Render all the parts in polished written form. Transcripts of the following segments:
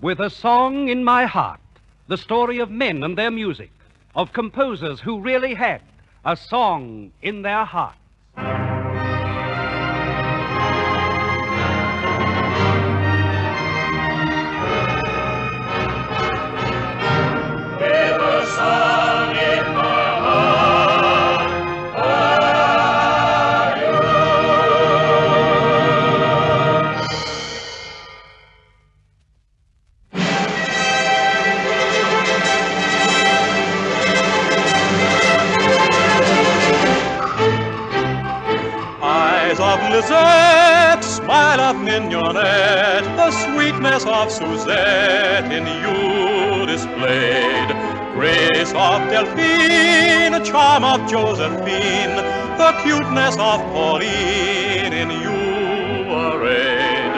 With a song in my heart, the story of men and their music, of composers who really had a song in their heart. With a song in my heart, are you? Eyes of Lisette, smile of Mignonette, the sweetness of Suzette in you displayed. Grace of Delphine, charm of Josephine, the cuteness of Pauline in you arrayed.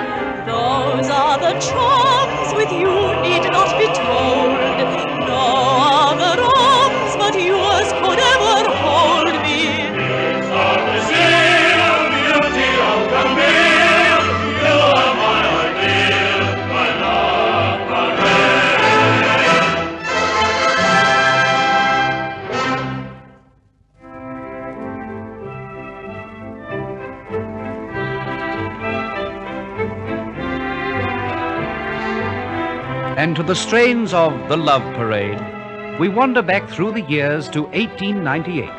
Those are the charms with you need not be told. No other arms but yours could ever hold me. Of the seal, beauty of Camille, you are my ideal, my love, my And to the strains of The Love Parade, we wander back through the years to 1898,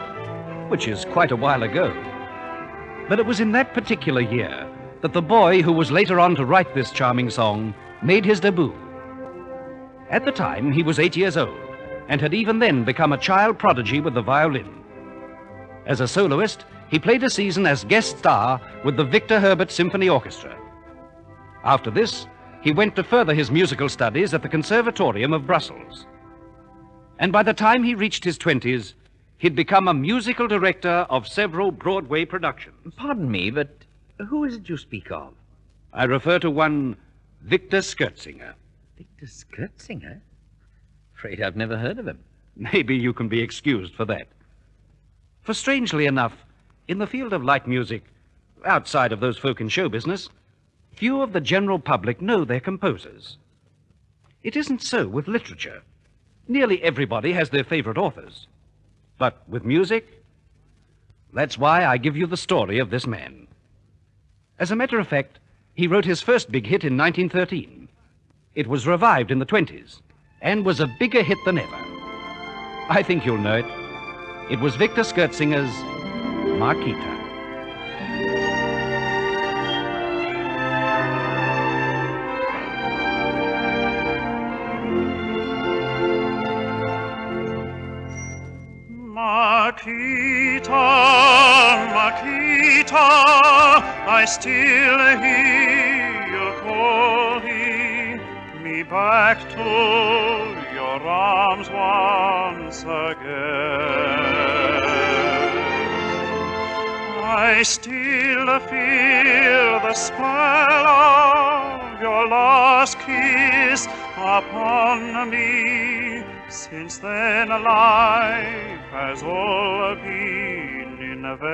which is quite a while ago. But it was in that particular year that the boy who was later on to write this charming song made his debut. At the time, he was 8 years old and had even then become a child prodigy with the violin. As a soloist, he played a season as guest star with the Victor Herbert Symphony Orchestra. After this, he went to further his musical studies at the Conservatorium of Brussels. And by the time he reached his 20s, he'd become a musical director of several Broadway productions. Pardon me, but who is it you speak of? I refer to one Victor Schertzinger. Victor Schertzinger? Afraid I've never heard of him. Maybe you can be excused for that. For strangely enough, in the field of light music, outside of those folk in show business, few of the general public know their composers. It isn't so with literature. Nearly everybody has their favorite authors. But with music, that's why I give you the story of this man. As a matter of fact, he wrote his first big hit in 1913. It was revived in the 20s and was a bigger hit than ever. I think you'll know it. It was Victor Schertzinger's Marquita. Marquita, Marquita, I still hear you calling me back to your arms once again. I still feel the spell of your last kiss upon me. Since then life has all been in vain.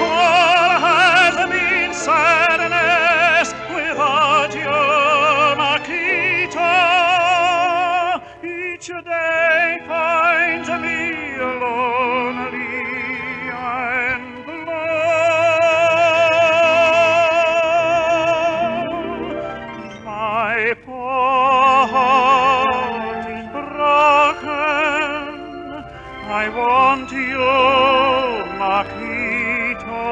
All has been sadness without you, Marquita. Each day finds me lonely and blue. My poor heart is broken. I want you, Marquita.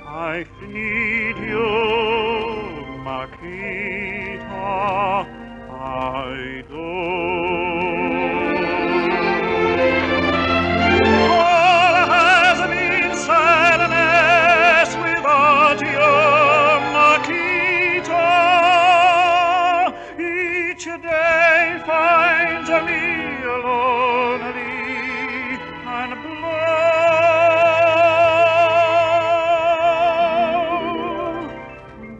I need you, Marquita. I do. All has been sadness without you, Marquita. Each day finds me lonely and blue.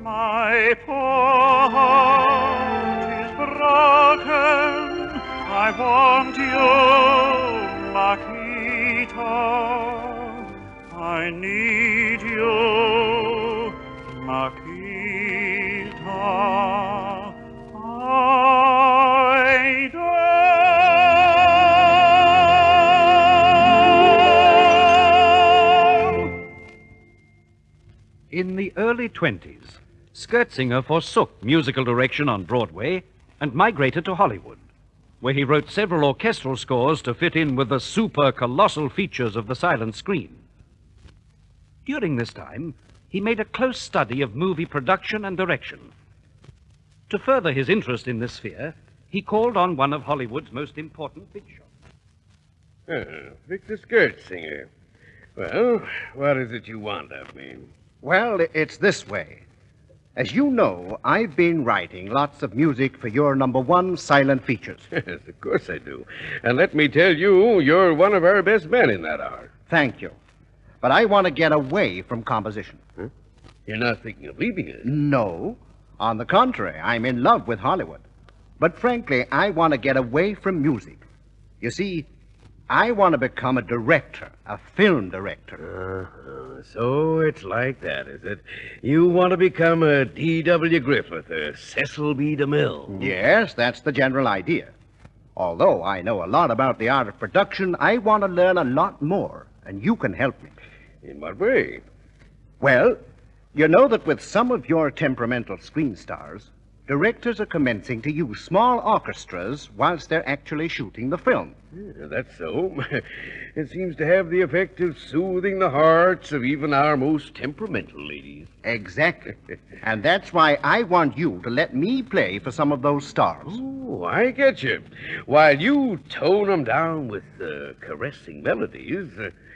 My poor heart is broken. the early 20s, Schertzinger forsook musical direction on Broadway and migrated to Hollywood, where he wrote several orchestral scores to fit in with the super colossal features of the silent screen. During this time, he made a close study of movie production and direction. To further his interest in this sphere, he called on one of Hollywood's most important big shots. Victor Schertzinger. Well, what is it you want of me? Well, it's this way. As you know, I've been writing lots of music for your #1 silent features. Yes, of course I do. And let me tell you, you're one of our best men in that art. Thank you. But I want to get away from composition. Huh? You're not thinking of leaving us? No. On the contrary, I'm in love with Hollywood. But frankly, I want to get away from music. You see, I want to become a director, a film director. So it's like that, is it? You want to become a D.W. Griffith, a Cecil B. DeMille. Yes, that's the general idea. Although I know a lot about the art of production, I want to learn a lot more, and you can help me. In what way? Well, you know that with some of your temperamental screen stars, directors are commencing to use small orchestras whilst they're actually shooting the film. Yeah, that's so. It seems to have the effect of soothing the hearts of even our most temperamental ladies. Exactly. And that's why I want you to let me play for some of those stars. Oh, I get you. While you tone them down with caressing melodies,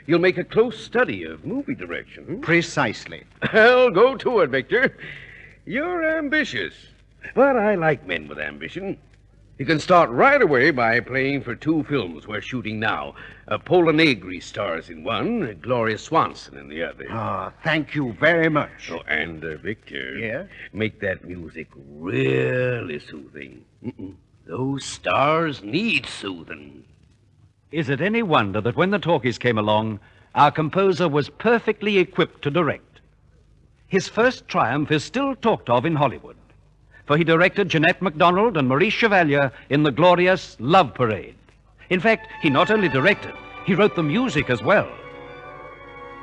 you'll make a close study of movie direction. Hmm? Precisely. Well, go to it, Victor. You're ambitious. But I like men with ambition. You can start right away by playing for 2 films we're shooting now. Pola Negri stars in one, Gloria Swanson in the other. Ah, thank you very much. Oh, and Victor, Yeah? make that music really soothing. Those stars need soothing. Is it any wonder that when the talkies came along, our composer was perfectly equipped to direct? His first triumph is still talked of in Hollywood, for he directed Jeanette MacDonald and Maurice Chevalier in the glorious Love Parade. In fact, he not only directed, he wrote the music as well.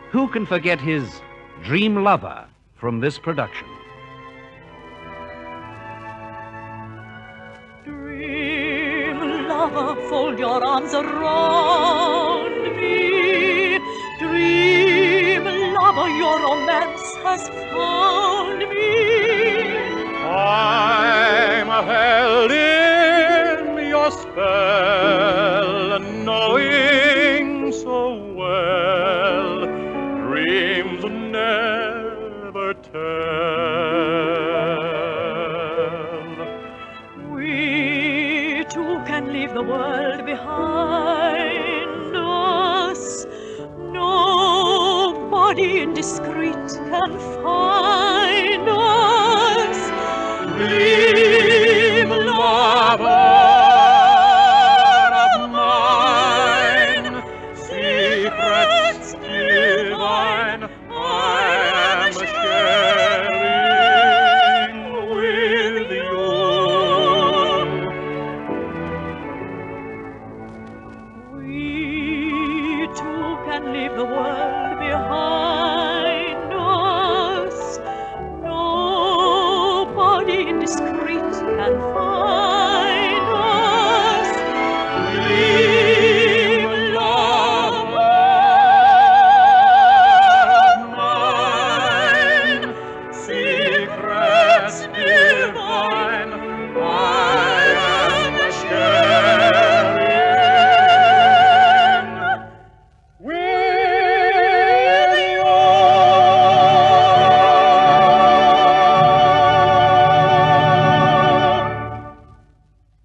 Who can forget his Dream Lover from this production? Dream lover, fold your arms around me. Dream lover, your romance has found me. I'm held in your spell, knowing so well dreams never tell. We two can leave the world behind us. Nobody indiscreet can find us. Dream lover of mine, secrets divine I am sharing with you. We two can leave the world behind us. Nobody indiscreet can find us. Dream lover of mine, secrets divine I am sharing with you.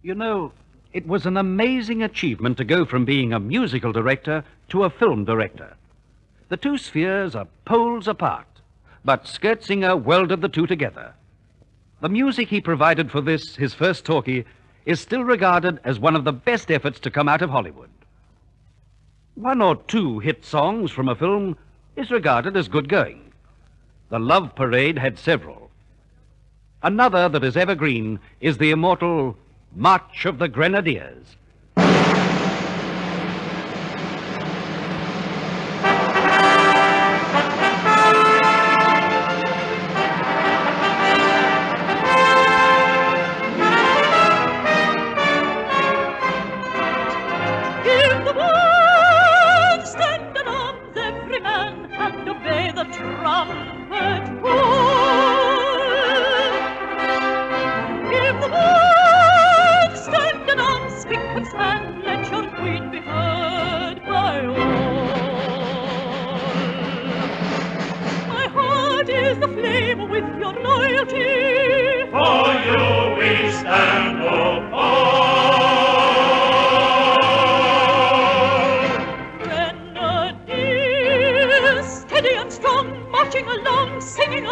You know, it was an amazing achievement to go from being a musical director to a film director. The two spheres are poles apart, but Schertzinger welded the two together. The music he provided for this, his first talkie, is still regarded as one of the best efforts to come out of Hollywood. 1 or 2 hit songs from a film is regarded as good going. The Love Parade had several. Another that is evergreen is the immortal March of the Grenadiers.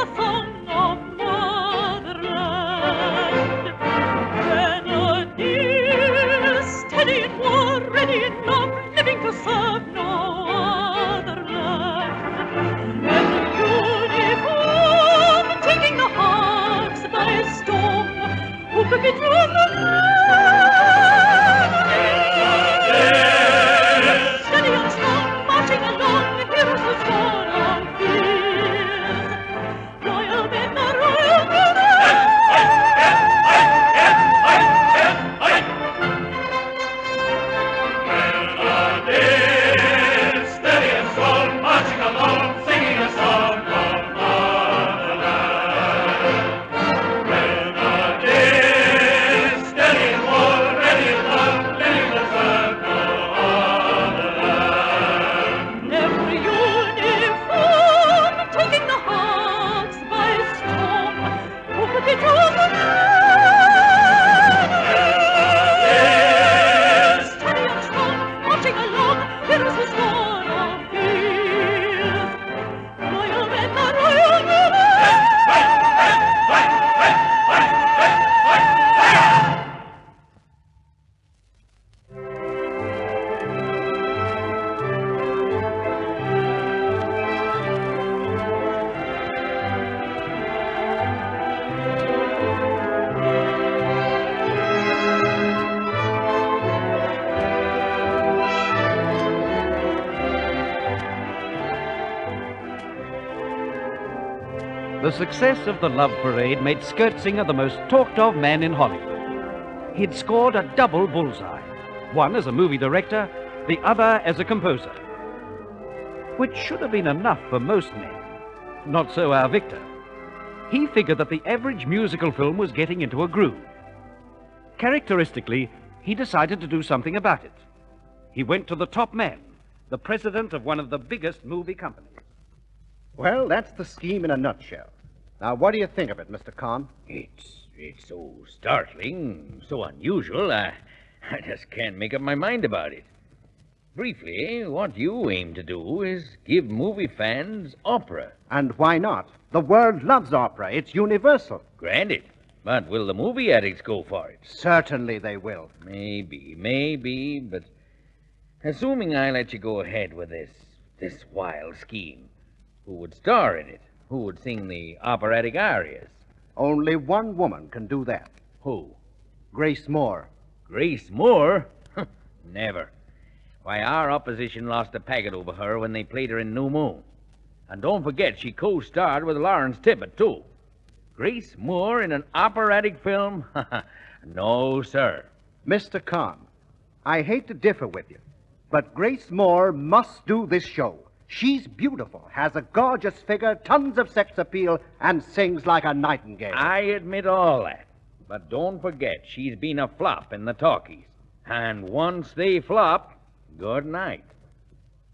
the song of motherland. When a dear, steady in war, ready in love, living to serve no other land. And the uniform taking the hearts by storm, who could be true the steady and strong, marching along, heroes who scorn all fears. Loyal men, the royal steady and strong, marching along, singing a song of motherland. When the day is steady and warm, ready and love, living the circle of the land. every uniform taking the hearts by storm, who could be true the steady and strong, marching along, heroes who scorn all fears. Loyal men, the royal The success of the Love Parade made Schertzinger the most talked-of man in Hollywood. He'd scored a double bullseye, one as a movie director, the other as a composer, which should have been enough for most men. Not so our Victor. He figured that the average musical film was getting into a groove. Characteristically, he decided to do something about it. He went to the top man, the president of one of the biggest movie companies. Well, that's the scheme in a nutshell. Now, what do you think of it, Mr. Kahn? It's so startling, so unusual, I just can't make up my mind about it. Briefly, what you aim to do is give movie fans opera. And why not? The world loves opera. It's universal. Granted. But will the movie addicts go for it? Certainly they will. Maybe, but assuming I let you go ahead with this wild scheme, who would star in it? Who would sing the operatic arias? Only one woman can do that. Who? Grace Moore. Grace Moore? Never. Why, our opposition lost a packet over her when they played her in New Moon. And don't forget, she co-starred with Lawrence Tippett, too. Grace Moore in an operatic film? No, sir. Mr. Kahn, I hate to differ with you, but Grace Moore must do this show. She's beautiful, has a gorgeous figure, tons of sex appeal, and sings like a nightingale. I admit all that. But don't forget, she's been a flop in the talkies. And once they flop, good night.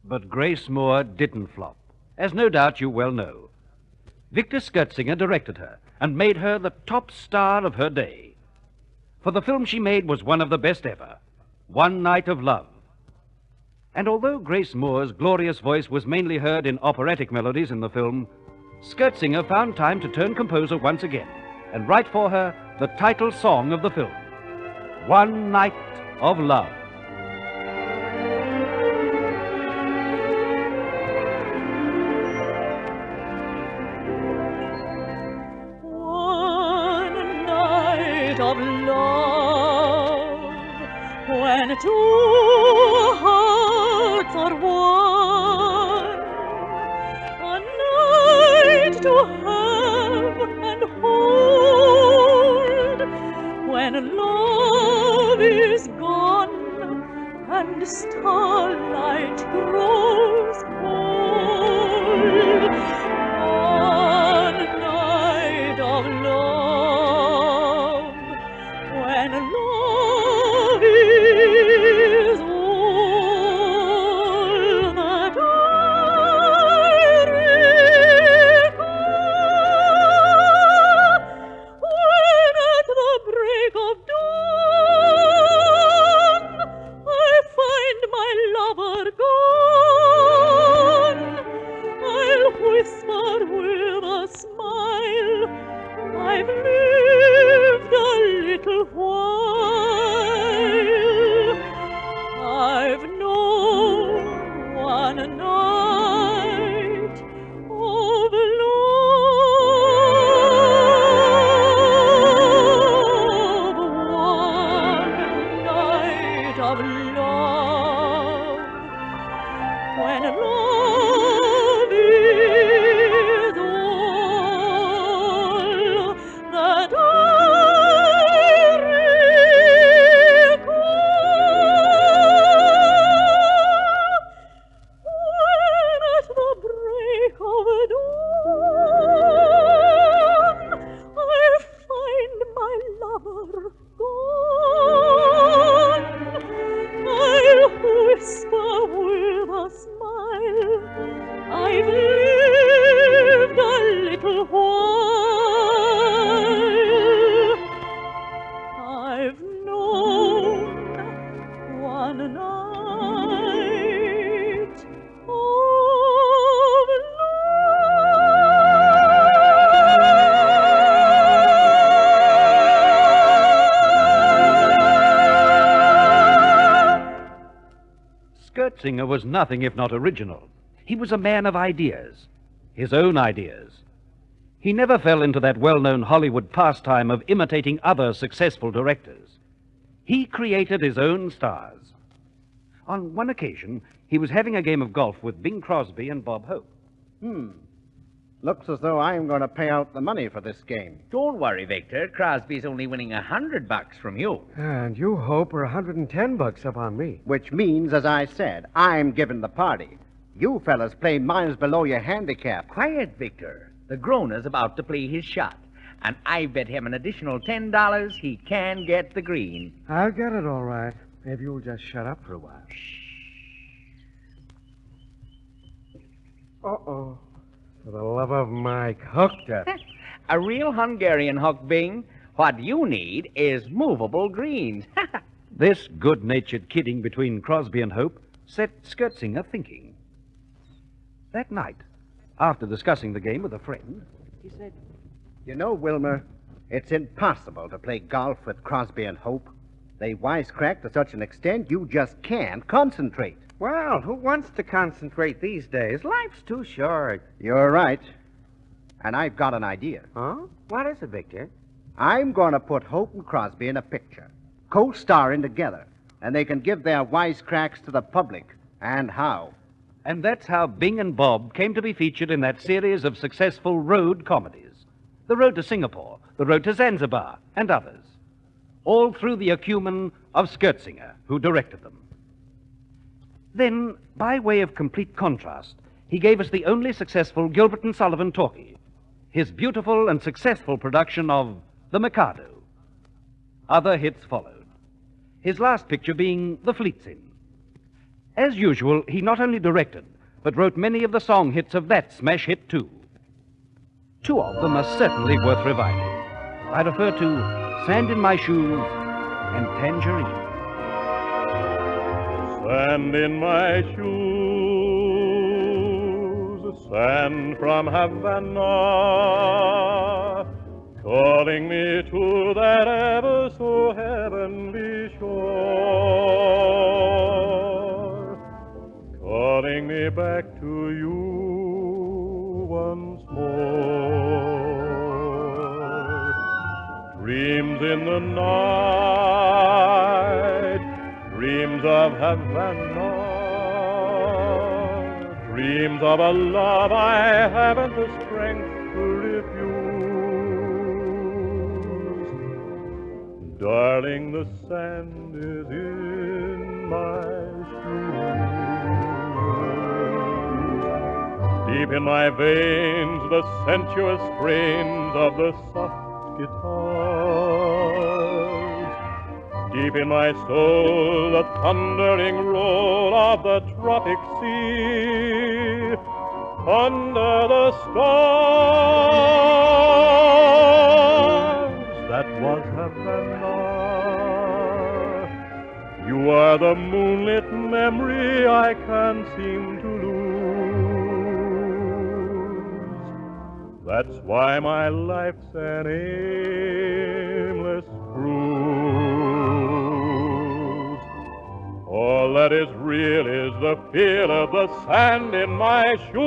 But Grace Moore didn't flop, as no doubt you well know. Victor Schertzinger directed her and made her the top star of her day. For the film she made was one of the best ever, One Night of Love. And although Grace Moore's glorious voice was mainly heard in operatic melodies in the film, Schertzinger found time to turn composer once again and write for her the title song of the film, One Night of Love. One night of love, when two hearts are one, a night to have and hold, when love is gone and starlight grows cold. One night of love, when love is all that I recall, when at the break of dawn I find my lover gone, I'll whisper with a smile, when love is all that I recall. When at the break of dawn I find my lover gone, I'll whisper with a smile, I've lived a little while. I've known one night of Schertzinger was nothing if not original. He was a man of ideas, his own ideas. He never fell into that well-known Hollywood pastime of imitating other successful directors. He created his own stars. On one occasion, he was having a game of golf with Bing Crosby and Bob Hope. Looks as though I'm going to pay out the money for this game. Don't worry, Victor. Crosby's only winning $100 from you. And you, Hope, are $110 up on me. Which means, as I said, I'm giving the party. You fellas play miles below your handicap. Quiet, Victor. The groaner's about to play his shot. And I bet him an additional $10 he can get the green. I'll get it all right, if you'll just shut up for a while. Uh-oh. For the love of Mike, hooked up. A real Hungarian hook, Bing. What you need is movable greens. This good-natured kidding between Crosby and Hope set Schertzinger thinking. That night, after discussing the game with a friend, he said, You know, Wilmer, it's impossible to play golf with Crosby and Hope. They wisecrack to such an extent you just can't concentrate. Well, who wants to concentrate these days? Life's too short. You're right. And I've got an idea. Huh? What is it, Victor? I'm going to put Hope and Crosby in a picture, co-starring together, and they can give their wisecracks to the public. And how? and that's how Bing and Bob came to be featured in that series of successful road comedies. The Road to Singapore, The Road to Zanzibar, and others. All through the acumen of Schertzinger, who directed them. Then, by way of complete contrast, he gave us the only successful Gilbert and Sullivan talkie, his beautiful and successful production of The Mikado. Other hits followed, his last picture being The Fleet's Inn. As usual, he not only directed, but wrote many of the song hits of that smash hit, too. Two of them are certainly worth reviving. I refer to Sand in My Shoes and Tangerine. Sand in my shoes, sand from Havana, calling me to that ever so heavenly shore, calling me back to you once more. Dreams in the night, dreams of Havana, dreams of a love I haven't the strength to refuse. Darling, the sand is in my shoes. Deep in my veins, the sensuous strains of the soft guitars. Deep in my soul, the thundering roll of the tropic sea. Under the stars, that was Havana. You are the moonlit memory I can't seem to lose. That's why my life's an aimless cruise. All that is real is the feel of the sand in my shoes.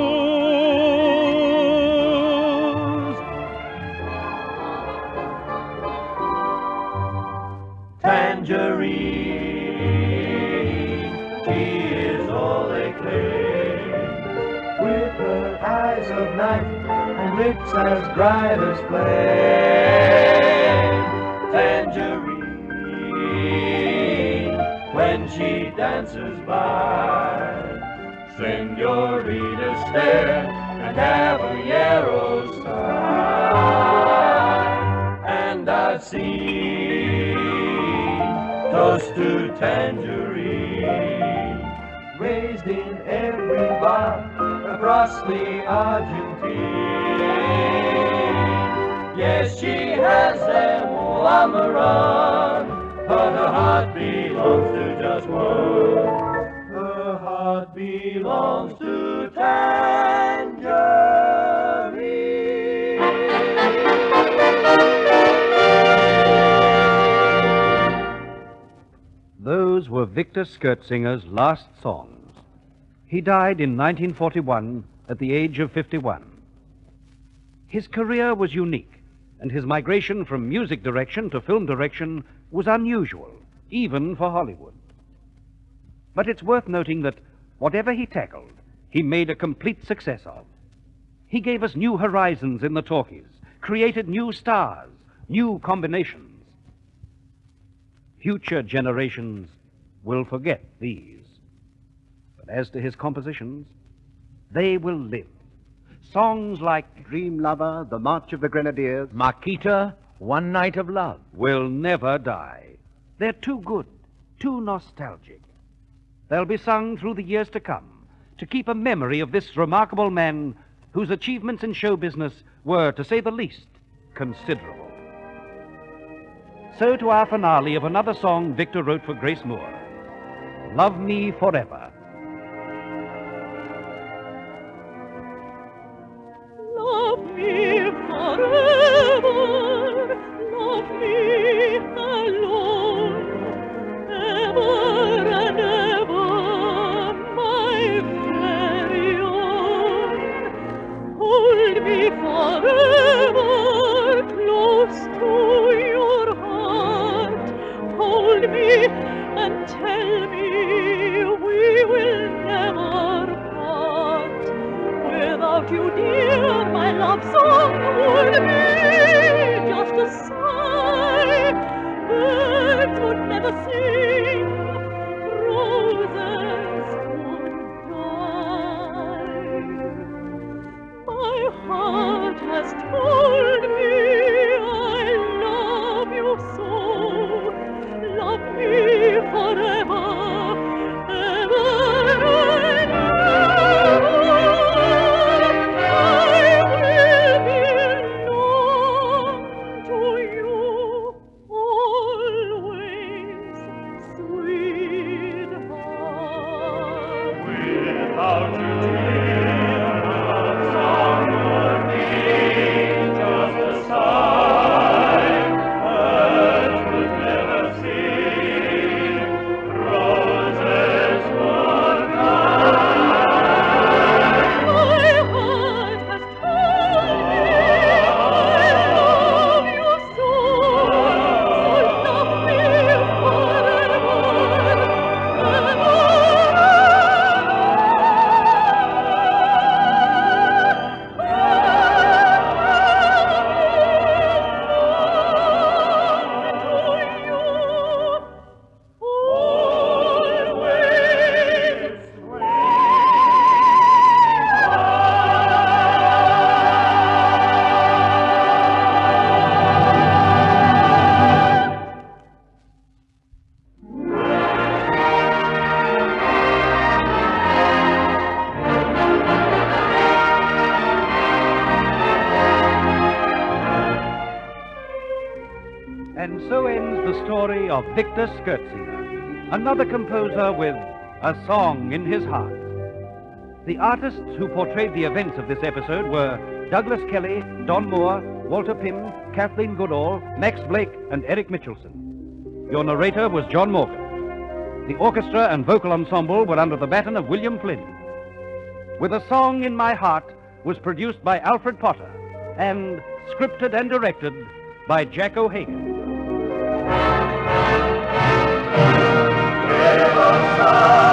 Tangerine, she is all they claim. skies of night, and lips as bright as flame. Tangerine, when she dances by, Senorita stare and Caballero sigh. And I sing toast to Tangerine, raised in every bar across the Argentine. Yes, she has them all on the run, but her heart belongs to just one. Her heart belongs to Tangerine. Those were Victor Schertzinger's last songs. He died in 1941 at the age of 51. His career was unique, and his migration from music direction to film direction was unusual, even for Hollywood. But it's worth noting that whatever he tackled, he made a complete success of. He gave us new horizons in the talkies, created new stars, new combinations. Future generations will forget these. But as to his compositions, they will live. Songs like Dream Lover, The March of the Grenadiers, Marquita, One Night of Love. will never die. They're too good, too nostalgic. They'll be sung through the years to come to keep a memory of this remarkable man whose achievements in show business were, to say the least, considerable. So to our finale of another song Victor wrote for Grace Moore, Love Me Forever. Love me forever, love me alone, ever and ever, my very own. Hold me forever close to your heart, hold me and tell me we will never part. Without you, dear, my love song would be just a sigh. Birds would never sing, roses would die. My heart has told me I love you so. Love me forever, ever and ever. And so ends the story of Victor Schertzinger, another composer with a song in his heart. The artists who portrayed the events of this episode were Douglas Kelly, Don Moore, Walter Pym, Kathleen Goodall, Max Blake, and Eric Mitchelson. Your narrator was John Morgan. The orchestra and vocal ensemble were under the baton of William Flynn. With a Song in My Heart was produced by Alfred Potter and scripted and directed by Jack O'Hagan. Give us